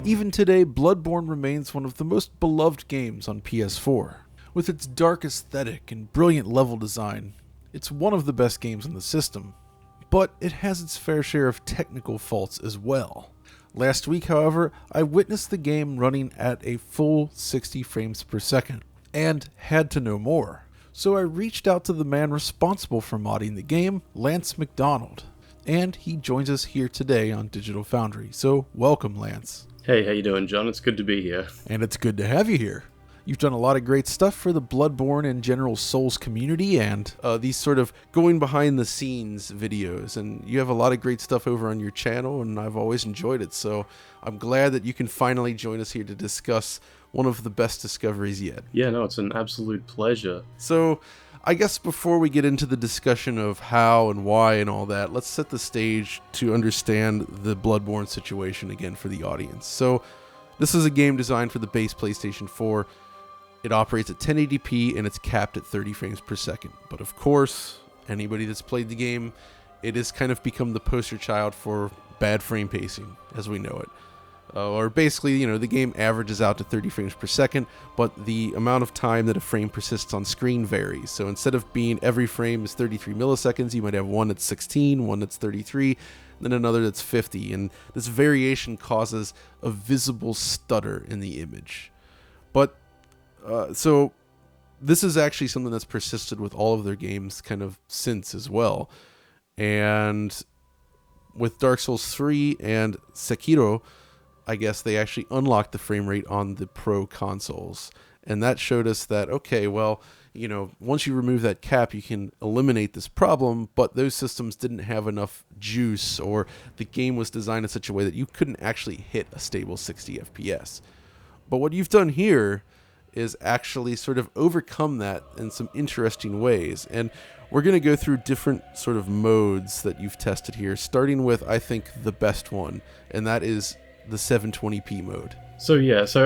Even today, Bloodborne remains one of the most beloved games on PS4. With its dark aesthetic and brilliant level design, it's one of the best games on the system. But it has its fair share of technical faults as well. Last week, however, I witnessed the game running at a full 60 frames per second, and had to know more. So I reached out to the man responsible for modding the game, Lance McDonald, and he joins us here today on Digital Foundry. So welcome, Lance. Hey, how you doing, John? It's good to be here. And it's good to have you here. You've done a lot of great stuff for the Bloodborne and general Souls community, and these sort of going behind the scenes videos, and you have a lot of great stuff over on your channel, and I've always enjoyed it, so I'm glad that you can finally join us here to discuss one of the best discoveries yet. Yeah, no, it's an absolute pleasure. So I guess before we get into the discussion of how and why and all that, let's set the stage to understand the Bloodborne situation again for the audience. So this is a game designed for the base PlayStation 4. It operates at 1080p and it's capped at 30 frames per second. But of course, anybody that's played the game, it has kind of become the poster child for bad frame pacing as we know it. Or basically, the game averages out to 30 frames per second, but the amount of time that a frame persists on screen varies. So instead of being every frame is 33 milliseconds, you might have one that's 16, one that's 33, then another that's 50. And this variation causes a visible stutter in the image. But so this is actually something that's persisted with all of their games kind of since as well. And with Dark Souls 3 and Sekiro, I guess they actually unlocked the frame rate on the Pro consoles. And that showed us that, okay, well, once you remove that cap, you can eliminate this problem, but those systems didn't have enough juice, or the game was designed in such a way that you couldn't actually hit a stable 60 FPS. But what you've done here is actually sort of overcome that in some interesting ways. And we're going to go through different sort of modes that you've tested here, starting with, I think, the best one, and that is the 720p mode. So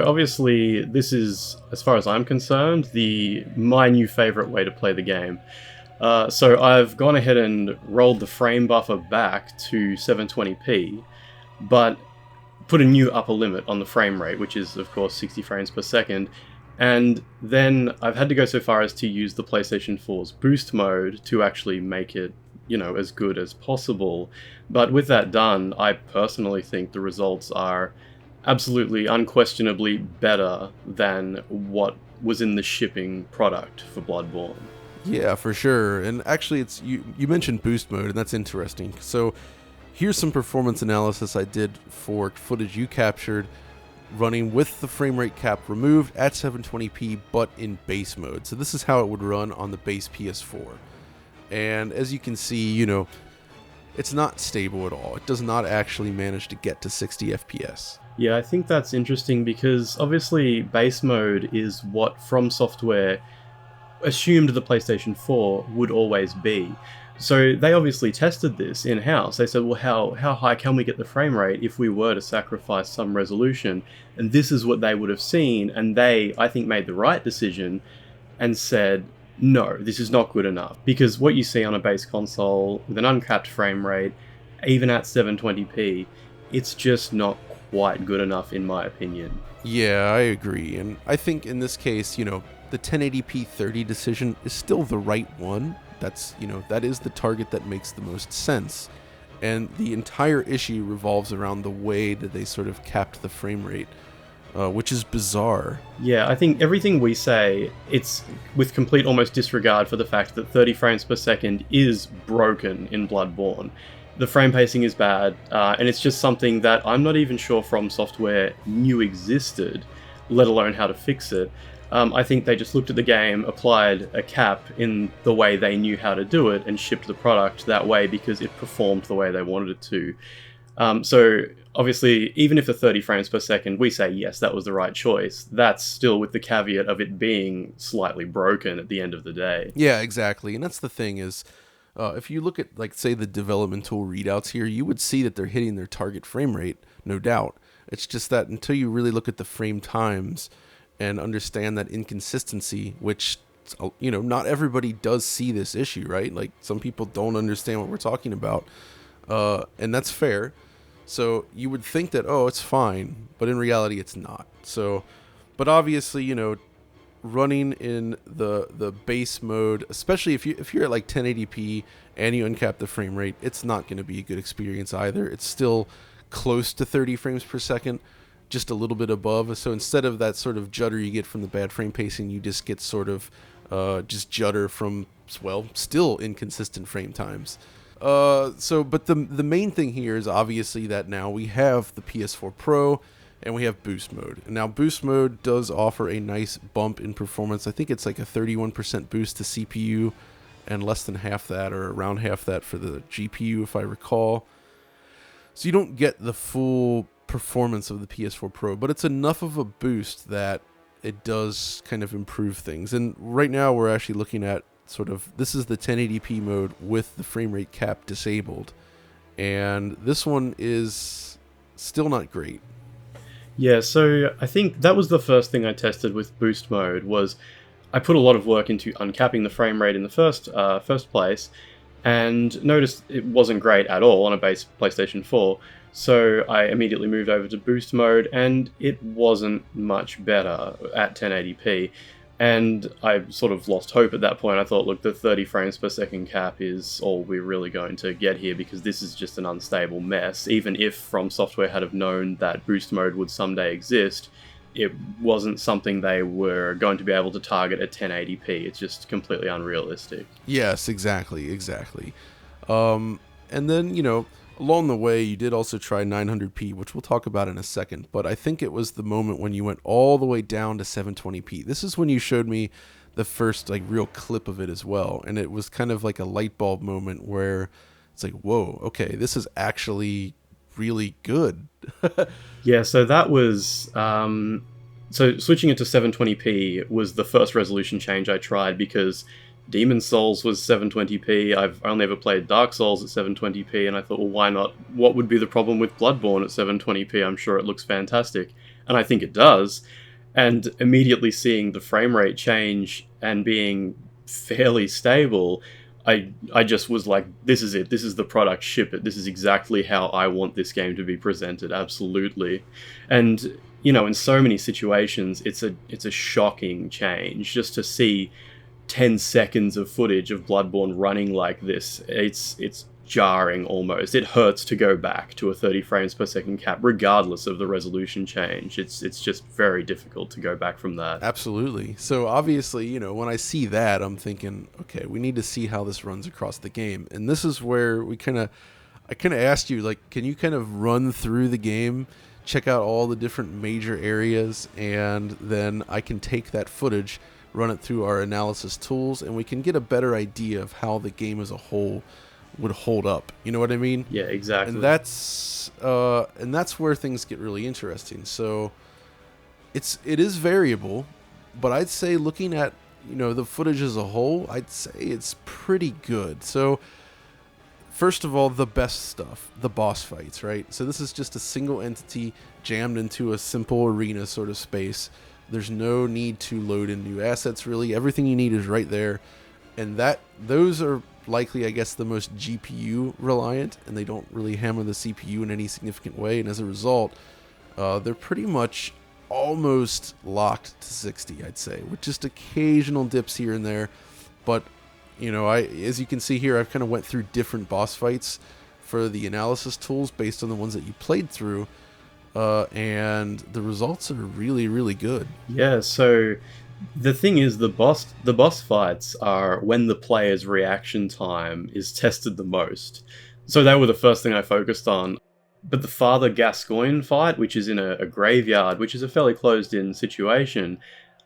obviously this is, as far as I'm concerned, my new favorite way to play the game. So I've gone ahead and rolled the frame buffer back to 720p, but put a new upper limit on the frame rate, which is, of course, 60 frames per second. And then I've had to go so far as to use the PlayStation 4's boost mode to actually make it, as good as possible. But with that done, I personally think the results are absolutely, unquestionably better than what was in the shipping product for Bloodborne. Yeah, for sure. And actually, it's you mentioned boost mode, and that's interesting. So here's some performance analysis I did for footage you captured running with the frame rate cap removed at 720p, but in base mode. So this is how it would run on the base PS4. And as you can see, it's not stable at all. It does not actually manage to get to 60 FPS. Yeah, I think that's interesting because obviously base mode is what From Software assumed the PlayStation 4 would always be. So they obviously tested this in-house. They said, well, how high can we get the frame rate if we were to sacrifice some resolution? And this is what they would have seen. And they, I think, made the right decision and said, no, this is not good enough. Because what you see on a base console with an uncapped frame rate, even at 720p, it's just not quite good enough in my opinion. Yeah, I agree. And I think in this case, the 1080p 30 decision is still the right one. That's, that is the target that makes the most sense. And the entire issue revolves around the way that they sort of capped the frame rate, which is bizarre. Yeah, I think everything we say, it's with complete almost disregard for the fact that 30 frames per second is broken in Bloodborne. The frame pacing is bad, and it's just something that I'm not even sure From Software knew existed, let alone how to fix it. I think they just looked at the game, applied a cap in the way they knew how to do it, and shipped the product that way because it performed the way they wanted it to. So obviously, even if the 30 frames per second, we say, yes, that was the right choice, that's still with the caveat of it being slightly broken at the end of the day. Yeah, exactly. And that's the thing is, if you look at, say, the developmental readouts here, you would see that they're hitting their target frame rate, no doubt. It's just that until you really look at the frame times and understand that inconsistency, which, not everybody does see this issue, right? Like, some people don't understand what we're talking about, and that's fair. So you would think that, oh, it's fine, but in reality it's not. So, but obviously, running in the base mode, especially if you're at like 1080p and you uncap the frame rate, it's not going to be a good experience either. It's still close to 30 frames per second, just a little bit above. So instead of that sort of judder you get from the bad frame pacing, you just get sort of just judder from, well, still inconsistent frame times. But the main thing here is obviously that now we have the PS4 Pro and we have boost mode. And now boost mode does offer a nice bump in performance. I think it's like a 31% boost to CPU and less than half that, or around half that for the GPU, if I recall. So you don't get the full performance of the PS4 Pro, but it's enough of a boost that it does kind of improve things. And right now we're actually looking at this is the 1080p mode with the frame rate cap disabled. And this one is still not great. Yeah, so I think that was the first thing I tested with boost mode. Was I put a lot of work into uncapping the frame rate in the first place, and noticed it wasn't great at all on a base PlayStation 4. So I immediately moved over to boost mode, and it wasn't much better at 1080p. And I sort of lost hope at that point. I thought, look, the 30 frames per second cap is all we're really going to get here, because this is just an unstable mess. Even if From Software had have known that boost mode would someday exist, it wasn't something they were going to be able to target at 1080p. It's just completely unrealistic. Yes, exactly. And then, along the way, you did also try 900p, which we'll talk about in a second. But I think it was the moment when you went all the way down to 720p. This is when you showed me the first real clip of it as well. And it was kind of like a light bulb moment where it's like, whoa, okay, this is actually really good. Yeah, so that was... So switching it to 720p was the first resolution change I tried, because Demon's Souls was 720p. I've only ever played Dark Souls at 720p, and I thought, well, why not? What would be the problem with Bloodborne at 720p? I'm sure it looks fantastic. And I think it does. And immediately seeing the frame rate change and being fairly stable, I just was like, this is it. This is the product. Ship it. This is exactly how I want this game to be presented. Absolutely. And, in so many situations, it's a shocking change just to see 10 seconds of footage of Bloodborne running like this. It's jarring almost. It hurts to go back to a 30 frames per second cap, regardless of the resolution change. It's just very difficult to go back from that. Absolutely. So obviously, when I see that, I'm thinking, okay, we need to see how this runs across the game. And this is where I kind of asked you, can you kind of run through the game, check out all the different major areas, and then I can take that footage, run it through our analysis tools, and we can get a better idea of how the game as a whole would hold up. You know what I mean? Yeah, exactly. And that's where things get really interesting. So it is variable, but I'd say looking at the footage as a whole, I'd say it's pretty good. So first of all, the best stuff, the boss fights, right? So this is just a single entity jammed into a simple arena sort of space. There's no need to load in new assets, really. Everything you need is right there. And those are likely, I guess, the most GPU reliant, and they don't really hammer the CPU in any significant way. And as a result, they're pretty much almost locked to 60, I'd say, with just occasional dips here and there. But, as you can see here, I've kind of went through different boss fights for the analysis tools based on the ones that you played through. And the results are really, really good. Yeah, so the thing is, the boss fights are when the player's reaction time is tested the most. So they were the first thing I focused on. But the Father Gascoigne fight, which is in a graveyard, which is a fairly closed-in situation,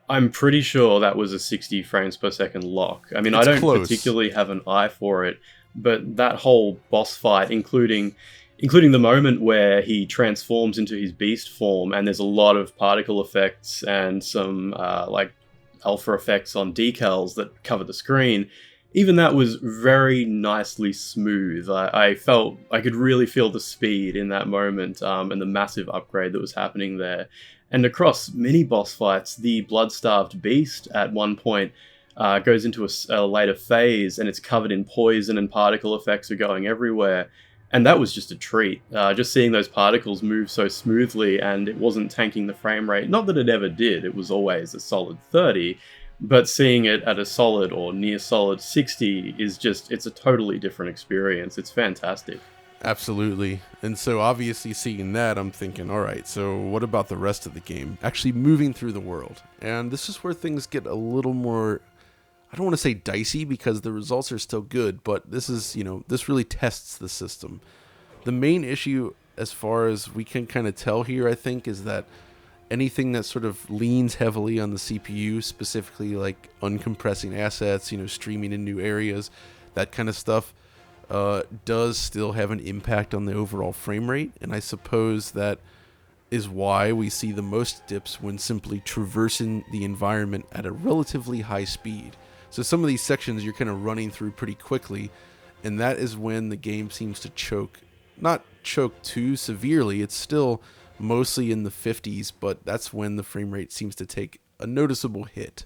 I'm pretty sure that was a 60 frames per second lock. I mean, I don't particularly have an eye for it, but that whole boss fight, including the moment where he transforms into his beast form, and there's a lot of particle effects and some alpha effects on decals that cover the screen. Even that was very nicely smooth. I felt I could really feel the speed in that moment, and the massive upgrade that was happening there. And across many boss fights, the blood-starved beast at one point goes into a later phase, and it's covered in poison, and particle effects are going everywhere. And that was just a treat. Just seeing those particles move so smoothly, and it wasn't tanking the frame rate. Not that it ever did, it was always a solid 30, but seeing it at a solid or near solid 60 is just, it's a totally different experience. It's fantastic. Absolutely. And so obviously seeing that, I'm thinking, all right, so what about the rest of the game? Actually moving through the world. And this is where things get a little more, I don't want to say dicey because the results are still good, but this is, this really tests the system. The main issue, as far as we can kind of tell here, I think, is that anything that sort of leans heavily on the CPU, specifically like uncompressing assets, streaming in new areas, that kind of stuff, does still have an impact on the overall frame rate. And I suppose that is why we see the most dips when simply traversing the environment at a relatively high speed. So some of these sections you're kind of running through pretty quickly, and that is when the game seems to choke. Not choke too severely, it's still mostly in the 50s, but that's when the frame rate seems to take a noticeable hit.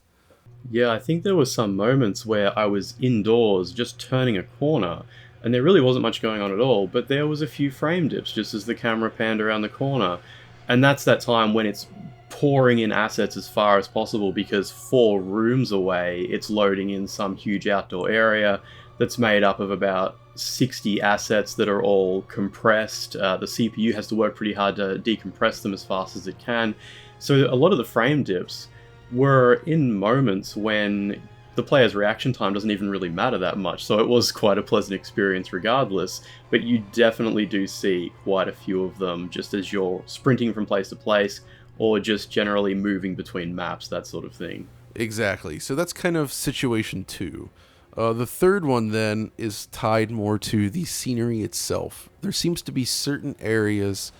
Yeah, I think there were some moments where I was indoors just turning a corner, and there really wasn't much going on at all, but there was a few frame dips just as the camera panned around the corner. And that's that time when it's pouring in assets as far as possible, because 4 rooms away, it's loading in some huge outdoor area that's made up of about 60 assets that are all compressed. The CPU has to work pretty hard to decompress them as fast as it can. So a lot of the frame dips were in moments when the player's reaction time doesn't even really matter that much, so it was quite a pleasant experience regardless, but you definitely do see quite a few of them just as you're sprinting from place to place, or just generally moving between maps, that sort of thing. Exactly. So that's kind of situation 2. The third one then is tied more to the scenery itself. There seems to be certain areas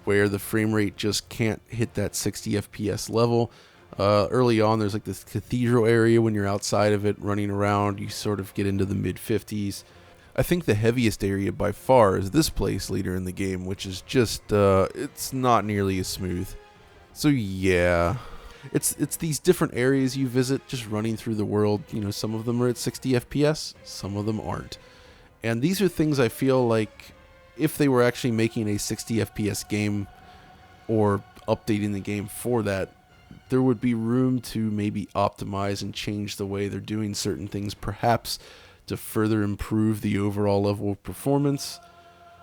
where the frame rate just can't hit that 60 FPS level. Early on, there's like this cathedral area. When you're outside of it running around, you sort of get into the mid 50s. I think the heaviest area by far is this place later in the game, which is just, it's not nearly as smooth. So yeah, it's these different areas you visit just running through the world. Some of them are at 60 FPS, some of them aren't. And these are things I feel like if they were actually making a 60 FPS game or updating the game for that, there would be room to maybe optimize and change the way they're doing certain things, perhaps to further improve the overall level of performance.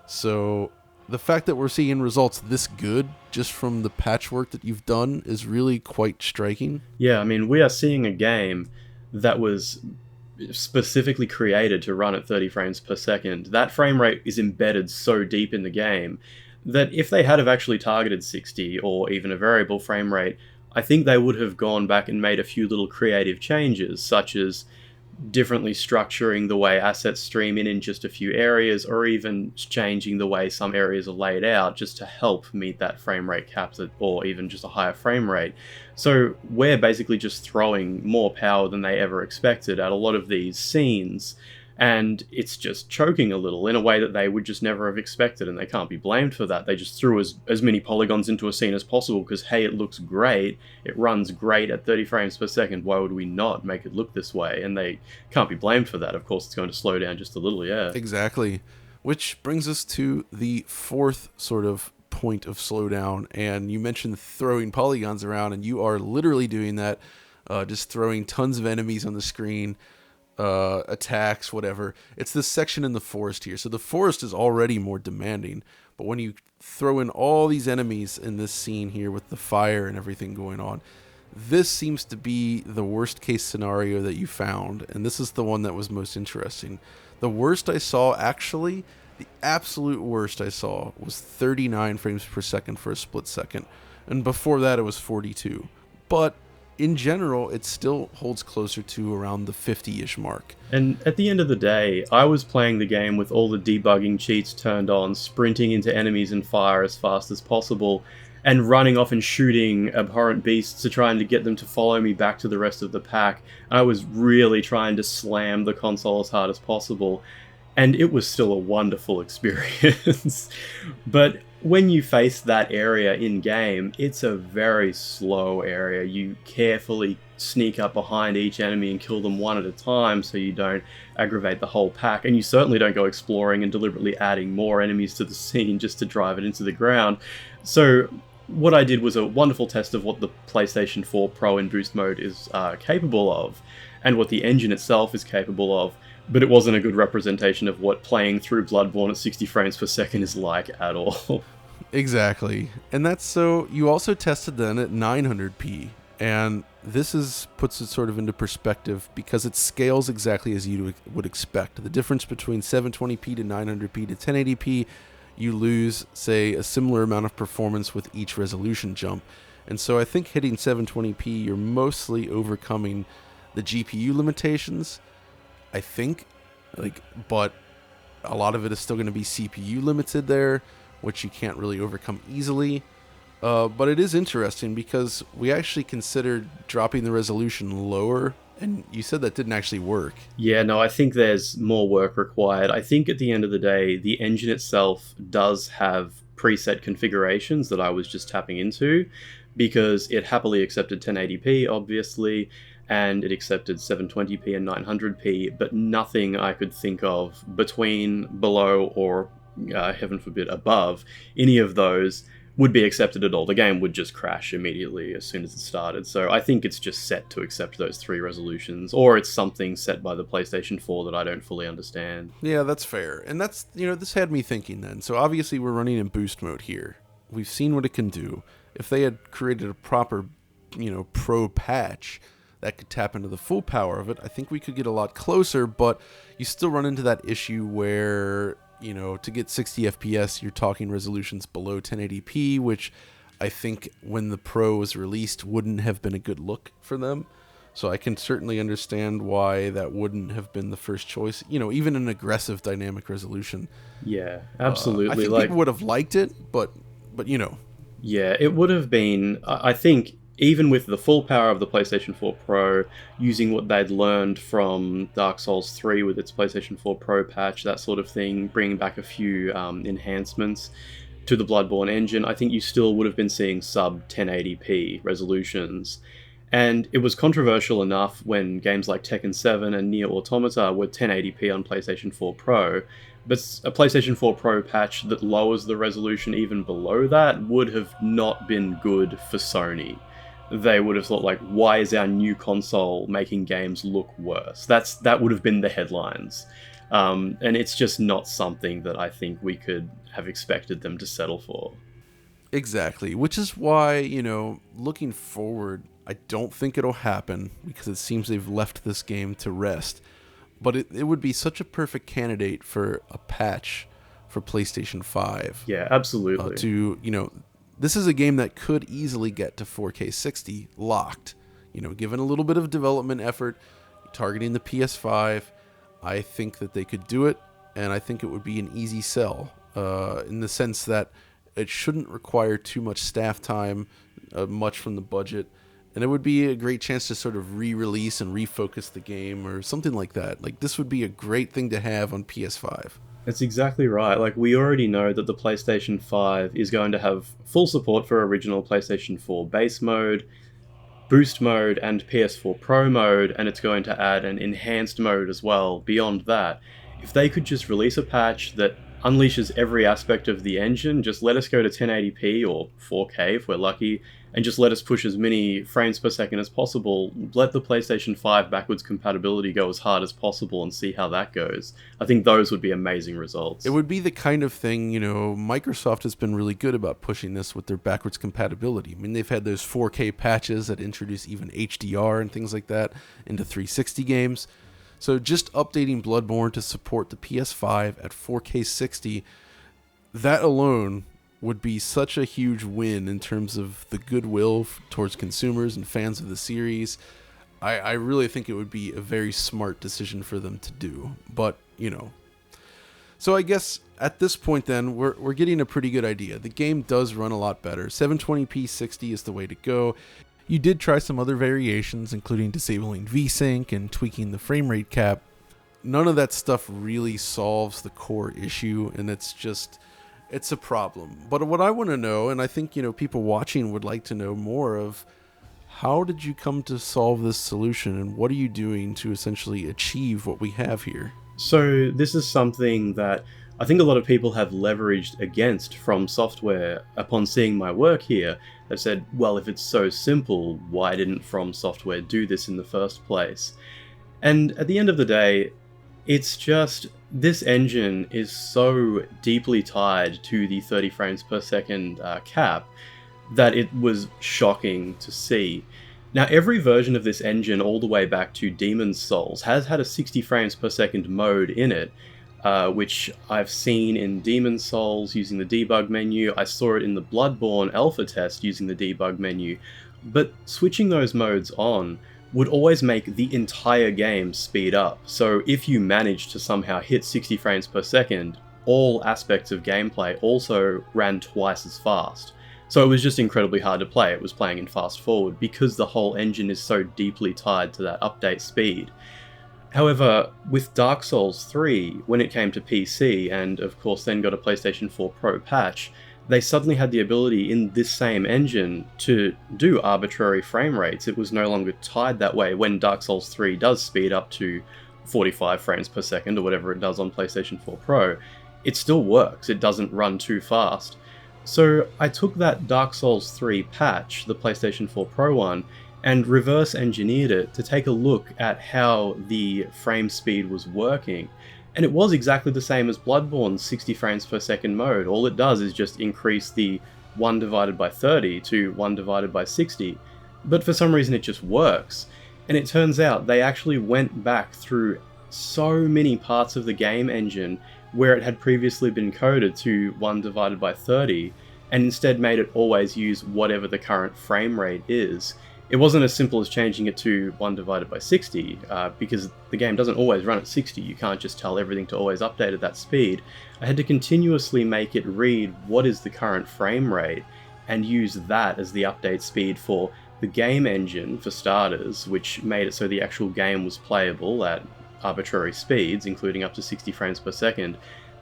So the fact that we're seeing results this good just from the patchwork that you've done is really quite striking. Yeah, I mean, we are seeing a game that was specifically created to run at 30 frames per second. That frame rate is embedded so deep in the game that if they had have actually targeted 60 or even a variable frame rate, I think they would have gone back and made a few little creative changes, such as differently structuring the way assets stream in just a few areas, or even changing the way some areas are laid out just to help meet that frame rate cap, or even just a higher frame rate. So we're basically just throwing more power than they ever expected at a lot of these scenes, and it's just choking a little in a way that they would just never have expected, and they can't be blamed for that. They just threw as many polygons into a scene as possible because, hey, it looks great, it runs great at 30 frames per second, why would we not make it look this way? And they can't be blamed for that. Of course, it's going to slow down just a little, yeah. Exactly. Which brings us to the fourth sort of point of slowdown, and you mentioned throwing polygons around, and you are literally doing that, just throwing tons of enemies on the screen, attacks, whatever. It's this section in the forest here. So the forest is already more demanding, but when you throw in all these enemies in this scene here with the fire and everything going on, this seems to be the worst case scenario that you found, and this is the one that was most interesting. The worst I saw, actually, the absolute worst I saw was 39 frames per second for a split second, and before that it was 42. But in general, it still holds closer to around the 50-ish mark. And at the end of the day, I was playing the game with all the debugging cheats turned on, sprinting into enemies and fire as fast as possible, and running off and shooting abhorrent beasts to trying to get them to follow me back to the rest of the pack. I was really trying to slam the console as hard as possible, and it was still a wonderful experience. But when you face that area in game, it's a very slow area. You carefully sneak up behind each enemy and kill them one at a time so you don't aggravate the whole pack. And you certainly don't go exploring and deliberately adding more enemies to the scene just to drive it into the ground. So what I did was a wonderful test of what the PlayStation 4 Pro in boost mode is capable of, and what the engine itself is capable of. But it wasn't a good representation of what playing through Bloodborne at 60 frames per second is like at all. Exactly. And that's so you also tested then at 900p. And this puts it sort of into perspective because it scales exactly as you would expect. The difference between 720p to 900p to 1080p, you lose, say, a similar amount of performance with each resolution jump. And so I think hitting 720p, you're mostly overcoming the GPU limitations, I think, but a lot of it is still going to be CPU limited there, which you can't really overcome easily. But it is interesting because we actually considered dropping the resolution lower, and you said that didn't actually work. Yeah, no, I think there's more work required. I think at the end of the day, the engine itself does have preset configurations that I was just tapping into, because it happily accepted 1080p, obviously, and it accepted 720p and 900p, but nothing I could think of between, below, or, heaven forbid, above any of those would be accepted at all. The game would just crash immediately as soon as it started. So I think it's just set to accept those 3 resolutions, or it's something set by the PlayStation 4 that I don't fully understand. Yeah, that's fair. And that's, this had me thinking then. So obviously we're running in boost mode here. We've seen what it can do. If they had created a proper, pro patch that could tap into the full power of it, I think we could get a lot closer, but you still run into that issue where, to get 60 FPS, you're talking resolutions below 1080p, which I think when the Pro was released wouldn't have been a good look for them. So I can certainly understand why that wouldn't have been the first choice. Even an aggressive dynamic resolution. Yeah, absolutely. I think people would have liked it, but. Yeah, it would have been, I think, even with the full power of the PlayStation 4 Pro, using what they'd learned from Dark Souls 3 with its PlayStation 4 Pro patch, that sort of thing, bringing back a few enhancements to the Bloodborne engine, I think you still would have been seeing sub 1080p resolutions. And it was controversial enough when games like Tekken 7 and Nier Automata were 1080p on PlayStation 4 Pro, but a PlayStation 4 Pro patch that lowers the resolution even below that would have not been good for Sony. They would have thought, why is our new console making games look worse? That would have been the headlines. And it's just not something that I think we could have expected them to settle for. Exactly, which is why, looking forward, I don't think it'll happen because it seems they've left this game to rest. But it would be such a perfect candidate for a patch for PlayStation 5. Yeah, absolutely. This is a game that could easily get to 4K 60 locked. Given a little bit of development effort, targeting the PS5, I think that they could do it, and I think it would be an easy sell in the sense that it shouldn't require too much staff time, much from the budget, and it would be a great chance to sort of re-release and refocus the game or something like that. This would be a great thing to have on PS5. That's exactly right. We already know that the PlayStation 5 is going to have full support for original PlayStation 4 base mode, boost mode, and PS4 Pro mode, and it's going to add an enhanced mode as well beyond that. If they could just release a patch that unleashes every aspect of the engine, just let us go to 1080p or 4K if we're lucky, and just let us push as many frames per second as possible, let the PlayStation 5 backwards compatibility go as hard as possible and see how that goes. I think those would be amazing results. It would be the kind of thing, Microsoft has been really good about pushing this with their backwards compatibility. I mean, they've had those 4K patches that introduce even HDR and things like that into 360 games. So just updating Bloodborne to support the PS5 at 4K 60, that alone would be such a huge win in terms of the goodwill towards consumers and fans of the series. I really think it would be a very smart decision for them to do. But, So I guess at this point then, we're getting a pretty good idea. The game does run a lot better. 720p 60 is the way to go. You did try some other variations, including disabling VSync and tweaking the frame rate cap. None of that stuff really solves the core issue, and it's just It's a problem. But what I want to know, and I think, people watching would like to know more of, how did you come to solve this solution, and what are you doing to essentially achieve what we have here? So this is something that I think a lot of people have leveraged against From Software upon seeing my work here. They've said, well, if it's so simple, why didn't From Software do this in the first place? And at the end of the day, it's just, this engine is so deeply tied to the 30 frames per second cap that it was shocking to see. Now, every version of this engine, all the way back to Demon's Souls, has had a 60 frames per second mode in it, which I've seen in Demon's Souls using the debug menu. I saw it in the Bloodborne alpha test using the debug menu. But switching those modes on would always make the entire game speed up. So if you managed to somehow hit 60 frames per second, all aspects of gameplay also ran twice as fast. So it was just incredibly hard to play. It was playing in fast forward because the whole engine is so deeply tied to that update speed. However, with Dark Souls 3, when it came to PC, and of course then got a PlayStation 4 Pro patch, they suddenly had the ability in this same engine to do arbitrary frame rates. It was no longer tied that way. When Dark Souls 3 does speed up to 45 frames per second, or whatever it does on PlayStation 4 Pro, it still works. It doesn't run too fast. So I took that Dark Souls 3 patch, the PlayStation 4 Pro one, and reverse engineered it to take a look at how the frame speed was working. And it was exactly the same as Bloodborne's 60 frames per second mode. All it does is just increase the 1 divided by 30 to 1 divided by 60. But for some reason it just works. And it turns out they actually went back through so many parts of the game engine where it had previously been coded to 1 divided by 30, and instead made it always use whatever the current frame rate is. It wasn't as simple as changing it to 1 divided by 60, because the game doesn't always run at 60. You can't just tell everything to always update at that speed. I had to continuously make it read what is the current frame rate, and use that as the update speed for the game engine, for starters, which made it so the actual game was playable at arbitrary speeds, including up to 60 frames per second.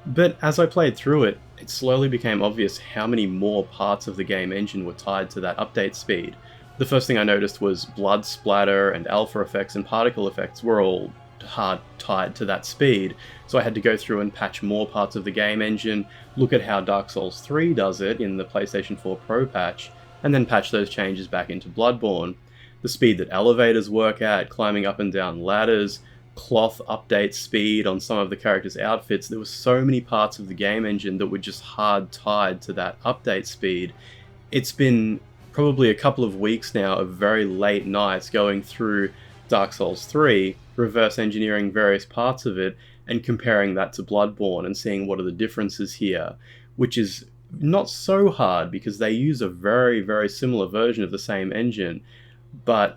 But as I played through it, it slowly became obvious how many more parts of the game engine were tied to that update speed. The first thing I noticed was blood splatter and alpha effects and particle effects were all hard tied to that speed, so I had to go through and patch more parts of the game engine, look at how Dark Souls 3 does it in the PlayStation 4 Pro patch, and then patch those changes back into Bloodborne. The speed that elevators work at, climbing up and down ladders, cloth update speed on some of the characters' outfits. There were so many parts of the game engine that were just hard tied to that update speed. It's been probably a couple of weeks now of very late nights going through Dark Souls 3, reverse engineering various parts of it, and comparing that to Bloodborne and seeing what are the differences here, which is not so hard because they use a very, very similar version of the same engine, but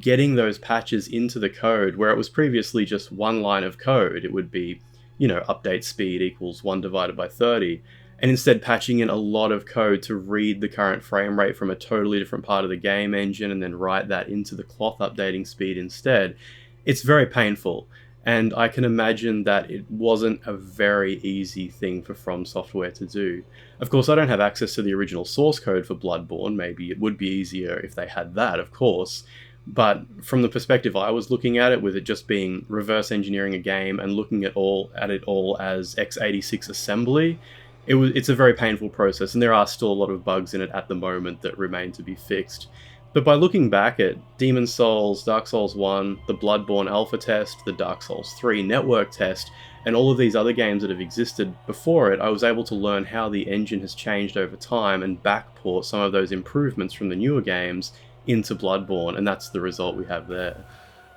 getting those patches into the code where it was previously just one line of code, it would be, update speed equals 1 divided by 30, and instead patching in a lot of code to read the current frame rate from a totally different part of the game engine and then write that into the cloth updating speed instead. It's very painful, and I can imagine that it wasn't a very easy thing for From Software to do. Of course, I don't have access to the original source code for Bloodborne. Maybe it would be easier if they had that, of course. But from the perspective I was looking at it, with it just being reverse engineering a game and looking at it all as x86 assembly, it's a very painful process, and there are still a lot of bugs in it at the moment that remain to be fixed. But by looking back at Demon's Souls, Dark Souls 1, the Bloodborne alpha test, the Dark Souls 3 network test, and all of these other games that have existed before it, I was able to learn how the engine has changed over time and backport some of those improvements from the newer games into Bloodborne, and that's the result we have there.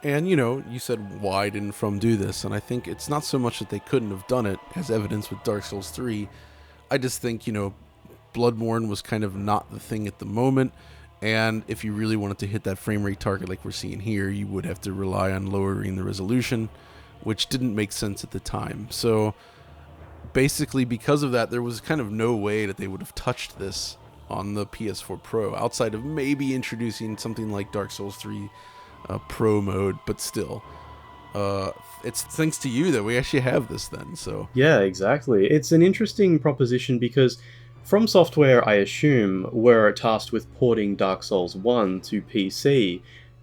And, you said, why didn't From do this? And I think it's not so much that they couldn't have done it, as evidenced with Dark Souls 3. I just think, Bloodborne was kind of not the thing at the moment, and if you really wanted to hit that frame rate target like we're seeing here, you would have to rely on lowering the resolution, which didn't make sense at the time. So basically, because of that, there was kind of no way that they would have touched this on the PS4 Pro, outside of maybe introducing something like Dark Souls 3 Pro mode, but still. it's thanks to you that we actually have this then. So Yeah, exactly. It's an interesting proposition because From Software, I assume, were tasked with porting Dark Souls 1 to PC,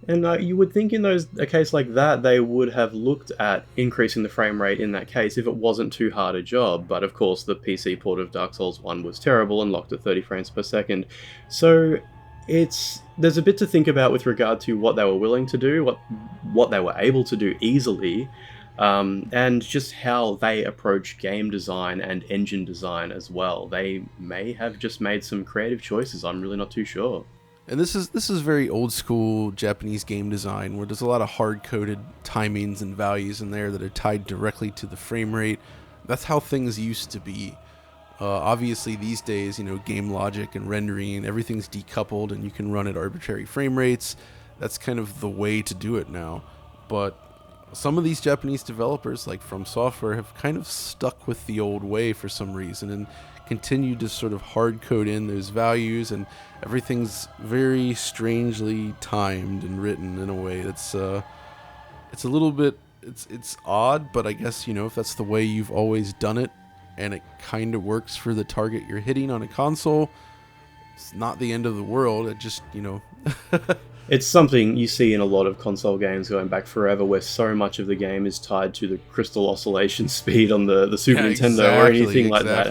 and you would think in a case like that they would have looked at increasing the frame rate in that case if it wasn't too hard a job, but of course the PC port of Dark Souls 1 was terrible and locked at 30 frames per second. So there's a bit to think about with regard to what they were willing to do, what they were able to do easily, and just how they approach game design and engine design as well. They may have just made some creative choices. I'm really not too sure. And this is very old school Japanese game design, where there's a lot of hard-coded timings and values in there that are tied directly to the frame rate. That's how things used to be. Obviously, these days, game logic and rendering, everything's decoupled, and you can run at arbitrary frame rates. That's kind of the way to do it now. But some of these Japanese developers, like From Software, have kind of stuck with the old way for some reason and continued to sort of hard code in those values, and everything's very strangely timed and written in a way that's it's a little bit it's odd, but I guess if that's the way you've always done it and it kind of works for the target you're hitting on a console, it's not the end of the world. It just It's something you see in a lot of console games going back forever, where so much of the game is tied to the crystal oscillation speed on the Super Nintendo or anything like that.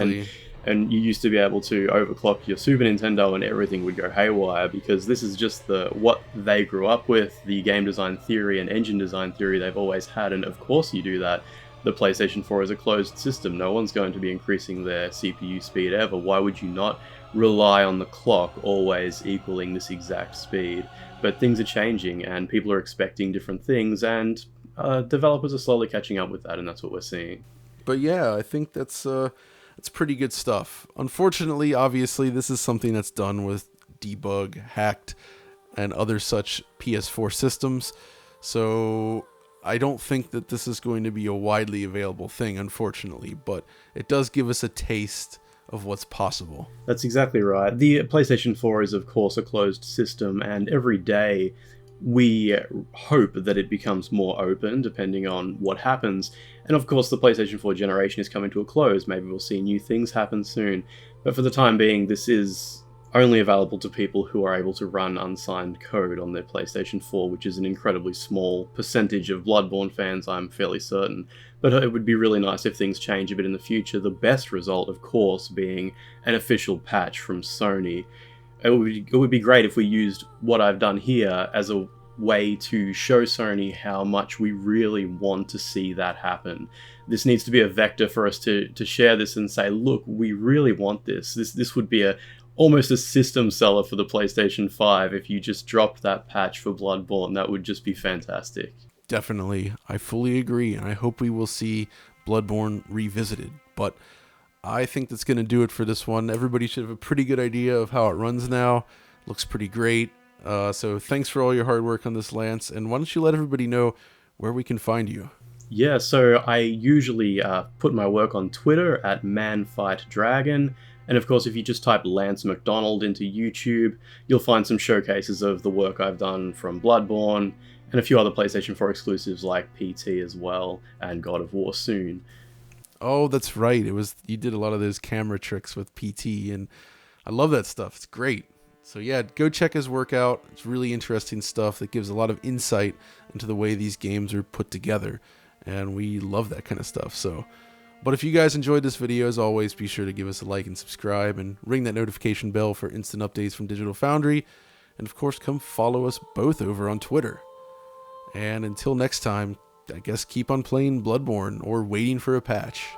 And you used to be able to overclock your Super Nintendo and everything would go haywire, because this is just what they grew up with, the game design theory and engine design theory they've always had, and of course you do that. The PlayStation 4 is a closed system. No one's going to be increasing their CPU speed ever. Why would you not rely on the clock always equaling this exact speed? But things are changing and people are expecting different things, and developers are slowly catching up with that, and that's what we're seeing. But yeah, I think that's pretty good stuff. Unfortunately, obviously, this is something that's done with debug, hacked, and other such PS4 systems. So I don't think that this is going to be a widely available thing, unfortunately, but it does give us a taste of what's possible. That's exactly right. The PlayStation 4 is, of course, a closed system, and every day we hope that it becomes more open, depending on what happens. And of course, the PlayStation 4 generation is coming to a close. Maybe we'll see new things happen soon. But for the time being, this is only available to people who are able to run unsigned code on their PlayStation 4, which is an incredibly small percentage of Bloodborne fans, I'm fairly certain. But it would be really nice if things change a bit in the future. The best result, of course, being an official patch from Sony. It would be great if we used what I've done here as a way to show Sony how much we really want to see that happen. This needs to be a vector for us to share this and say, look, we really want this. This would be almost a system seller for the PlayStation 5 if you just dropped that patch for Bloodborne. That would just be fantastic. Definitely. I fully agree, and I hope we will see Bloodborne revisited. But I think that's going to do it for this one. Everybody should have a pretty good idea of how it runs now. Looks pretty great. So thanks for all your hard work on this, Lance. And why don't you let everybody know where we can find you? Yeah, so I usually put my work on Twitter at ManFightDragon. And of course, if you just type Lance McDonald into YouTube, you'll find some showcases of the work I've done from Bloodborne and a few other PlayStation 4 exclusives like PT as well, and God of War soon. Oh, that's right. You did a lot of those camera tricks with PT, and I love that stuff. It's great. So yeah, go check his work out. It's really interesting stuff that gives a lot of insight into the way these games are put together, and we love that kind of stuff. But if you guys enjoyed this video, as always, be sure to give us a like and subscribe, and ring that notification bell for instant updates from Digital Foundry, and of course, come follow us both over on Twitter. And until next time, I guess keep on playing Bloodborne or waiting for a patch.